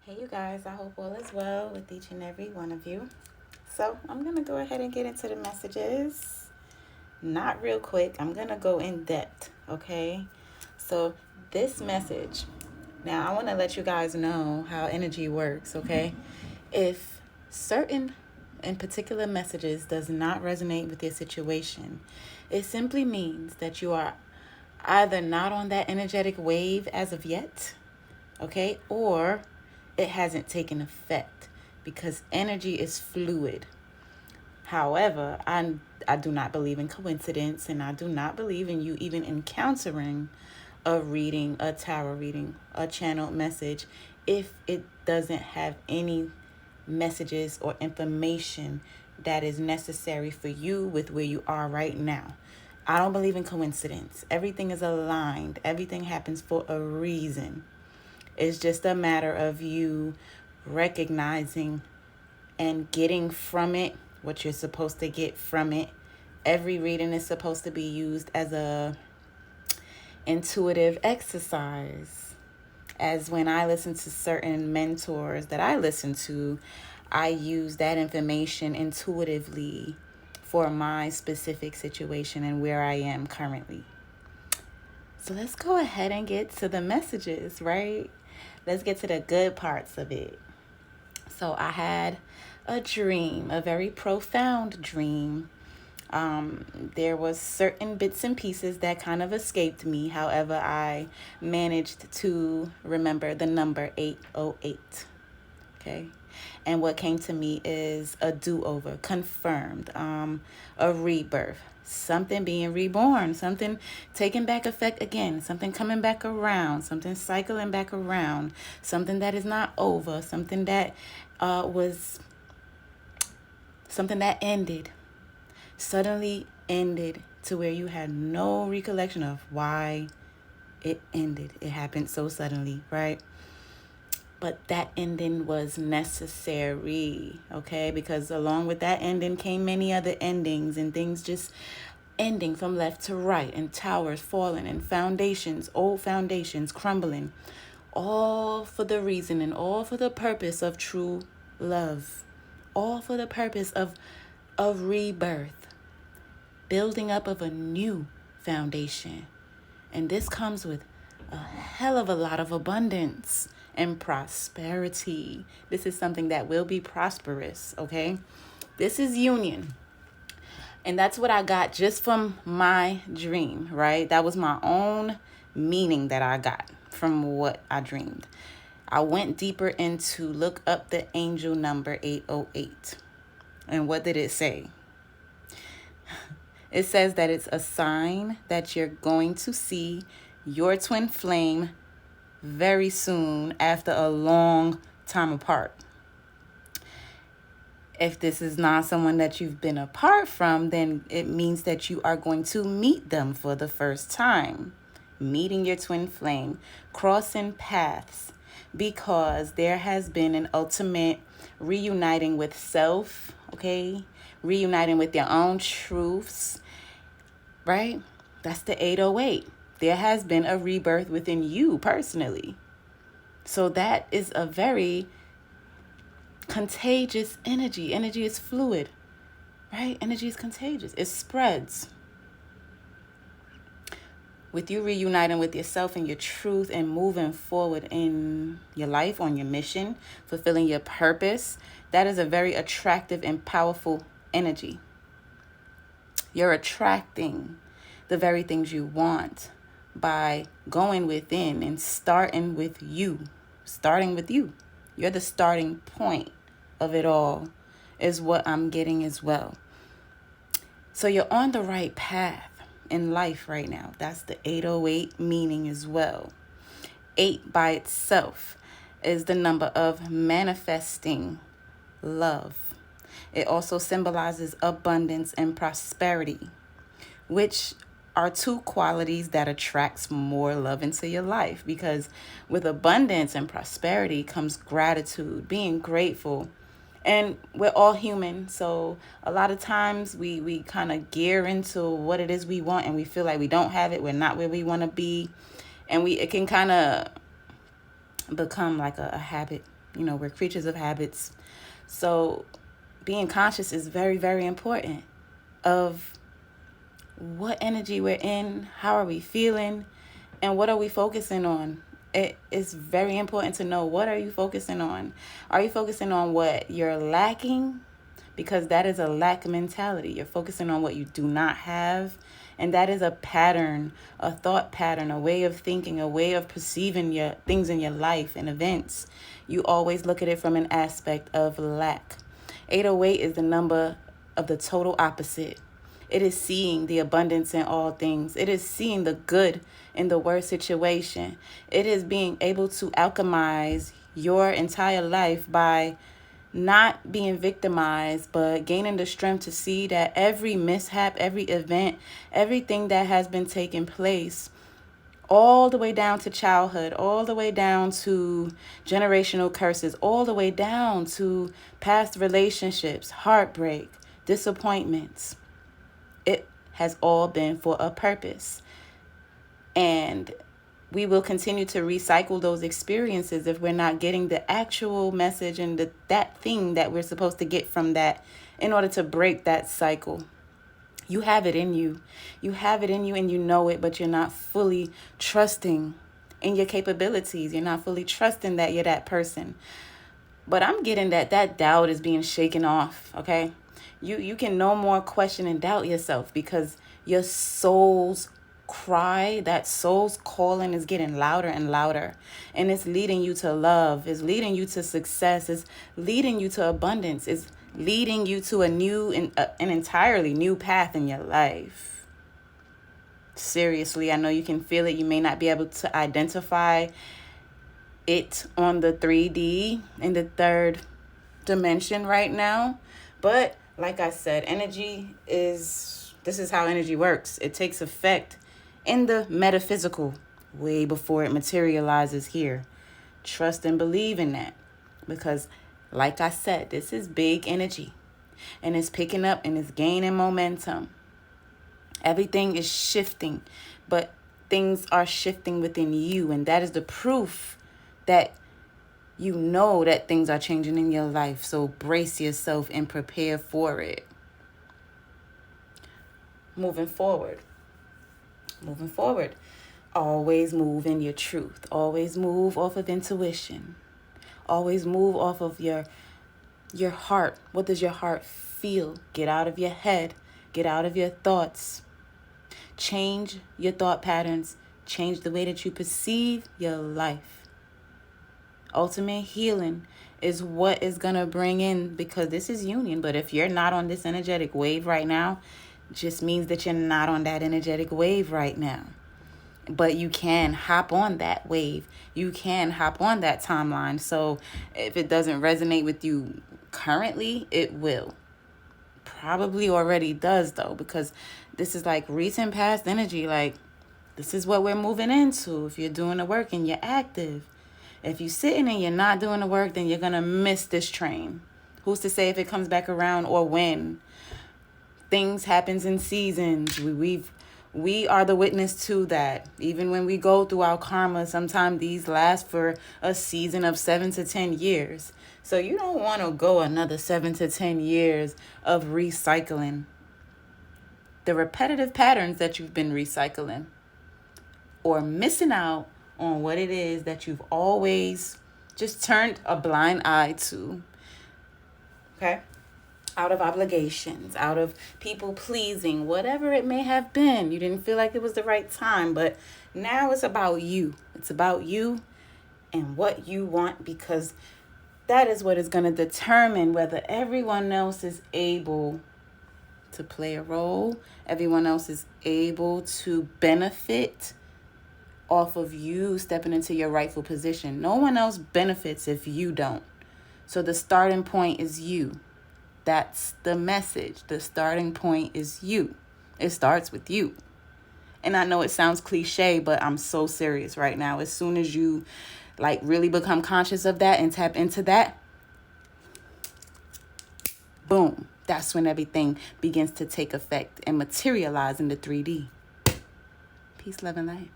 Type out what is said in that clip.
Hey, you guys, I hope all is well with each and every one of you. So, I'm going to go ahead and get into the messages. Not real quick, I'm going to go in depth, okay? So, this message, now I want to let you guys know how energy works, okay? If certain and particular messages does not resonate with your situation, it simply means that you are either not on that energetic wave as of yet, okay, or it hasn't taken effect because energy is fluid. However, I do not believe in coincidence, and I do not believe in you even encountering a reading, a tarot reading, a channeled message if it doesn't have any messages or information that is necessary for you with where you are right now. I don't believe in coincidence. Everything is aligned. Everything happens for a reason. It's just a matter of you recognizing and getting from it what you're supposed to get from it. Every reading is supposed to be used as a intuitive exercise. As when I listen to certain mentors that I listen to, I use that information intuitively for my specific situation and where I am currently. So let's go ahead and get to the messages, right? Let's get to the good parts of it. So I had a dream, a very profound dream. There was certain bits and pieces that kind of escaped me. However, I managed to remember the number 808. Okay. And what came to me is a do-over, confirmed, a rebirth, something being reborn, something taking back effect again, something coming back around, something cycling back around, something that is not over, something that was something that ended, suddenly ended to where you had no recollection of why it ended. It happened so suddenly, right? But that ending was necessary, okay? Because along with that ending came many other endings and things just ending from left to right and towers falling and foundations, old foundations crumbling. All for the reason and all for the purpose of true love. All for the purpose of rebirth, building up of a new foundation. And this comes with a hell of a lot of abundance and prosperity. This is something that will be prosperous, okay? This is union. And that's what I got just from my dream, right? That was my own meaning that I got from what I dreamed. I went deeper into look up the angel number 808. And what did it say? It says that it's a sign that you're going to see your twin flame very soon after a long time apart. If this is not someone that you've been apart from, then it means that you are going to meet them for the first time. Meeting your twin flame, crossing paths, because there has been an ultimate reuniting with self, okay? Reuniting with your own truths, right? That's the 808. There has been a rebirth within you personally. So that is a very contagious energy. Energy is fluid, right? Energy is contagious. It spreads. With you reuniting with yourself and your truth and moving forward in your life, on your mission, fulfilling your purpose, that is a very attractive and powerful energy. You're attracting the very things you want by going within and starting with you. Starting with you. You're the starting point of it all, is what I'm getting as well. So you're on the right path in life right now. That's the 808 meaning as well. 8 by itself is the number of manifesting love. It also symbolizes abundance and prosperity, which are two qualities that attracts more love into your life, because with abundance and prosperity comes gratitude, being grateful. And we're all human, so a lot of times we kind of gear into what it is we want and we feel like we don't have it, we're not where we want to be, and it can kind of become like a habit, We're creatures of habits. So being conscious is very, very important of what energy we're in, how are we feeling, and what are we focusing on. It is very important to know, what are you focusing on? Are you focusing on what you're lacking? Because that is a lack mentality. You're focusing on what you do not have. And that is a pattern, a thought pattern, a way of thinking, a way of perceiving your things in your life and events. You always look at it from an aspect of lack. 808 is the number of the total opposite. It is seeing the abundance in all things. It is seeing the good in the worst situation. It is being able to alchemize your entire life by not being victimized, but gaining the strength to see that every mishap, every event, everything that has been taking place, all the way down to childhood, all the way down to generational curses, all the way down to past relationships, heartbreak, disappointments. It has all been for a purpose. And we will continue to recycle those experiences if we're not getting the actual message and that thing that we're supposed to get from that in order to break that cycle. You have it in you. You have it in you and you know it, but you're not fully trusting in your capabilities. You're not fully trusting that you're that person. But I'm getting that doubt is being shaken off, okay? You can no more question and doubt yourself, because your soul's cry, that soul's calling, is getting louder and louder, and it's leading you to love, it's leading you to success, it's leading you to abundance, it's leading you to an entirely new path in your life. Seriously, I know you can feel it. You may not be able to identify it on the 3D in the third dimension right now, but like I said, this is how energy works. It takes effect in the metaphysical way before it materializes here. Trust and believe in that, because like I said, this is big energy, and it's picking up and it's gaining momentum. Everything is shifting, but things are shifting within you, and that is the proof that you know that things are changing in your life. So brace yourself and prepare for it. Moving forward. Always move in your truth. Always move off of intuition. Always move off of your heart. What does your heart feel? Get out of your head. Get out of your thoughts. Change your thought patterns. Change the way that you perceive your life. Ultimate healing is what is going to bring in, because this is union. But if you're not on this energetic wave right now, it just means that you're not on that energetic wave right now. But you can hop on that wave. You can hop on that timeline. So if it doesn't resonate with you currently, it will. Probably already does, though, because this is like recent past energy. Like, this is what we're moving into if you're doing the work and you're active. If you're sitting and you're not doing the work, then you're going to miss this train. Who's to say if it comes back around or when? Things happens in seasons. We are the witness to that. Even when we go through our karma, sometimes these last for a season of 7 to 10 years. So you don't want to go another 7 to 10 years of recycling the repetitive patterns that you've been recycling, or missing out on what it is that you've always just turned a blind eye to. Okay? Out of obligations, out of people pleasing, whatever it may have been. You didn't feel like it was the right time, but now it's about you. It's about you and what you want, because that is what is going to determine whether everyone else is able to play a role, everyone else is able to benefit off of you stepping into your rightful position. No one else benefits if you don't. So the starting point is you. That's the message. The starting point is you. It starts with you. And I know it sounds cliche, but I'm so serious right now. As soon as you really become conscious of that and tap into that, boom, that's when everything begins to take effect and materialize in the 3D. Peace, love, and light.